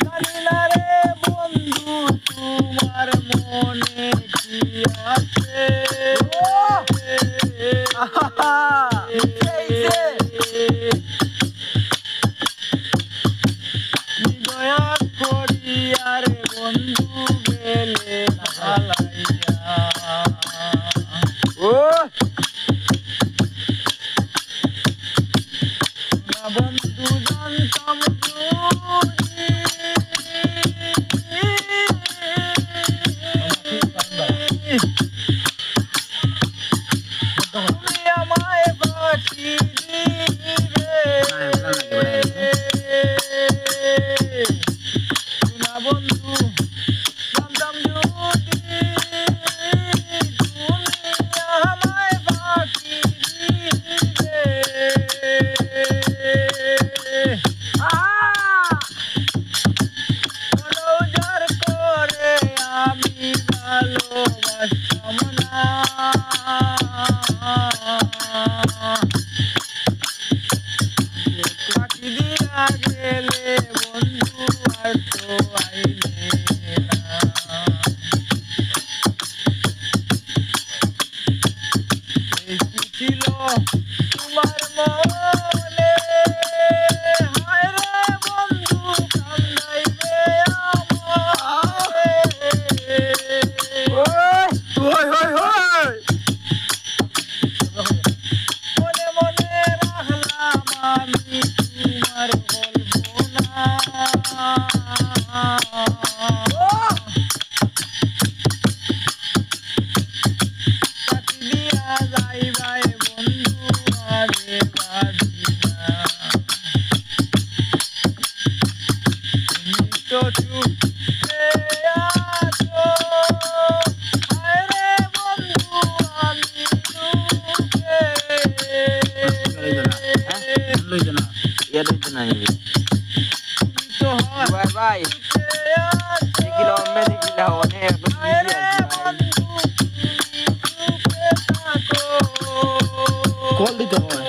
জানি না রে বন্ধু তোমার মনে কি আছে দয়া করিয়া রে বন্ধু গেলে ভালাইয়া না বন্ধু জানতাম যদি তুমি আমায় বাকি দিবে না বন্ধু জানতাম যদি তুমি আমায় বাকি দিবে মনোজার করে আমি ভালোবাসতাম না বাকি দিয়া গেলে বন্ধু আর তো আইলে না এই কি ছিল তোমার মনে হায় রে বন্ধু কান্দাইবে আমারে মনে মনে রাখলাম আমি তোমার বলবো না বাকি দিয়া যাইবাই বন্ধু আরে বাদিনা তুমি তো চুপে আছো হায় রে বন্ধু আমি দুঃখে তো হয় ভাই চুপে আছো দেখিল অনেক হায় রে বন্ধু তুমি চুপে থাকো কল দিতে হয়।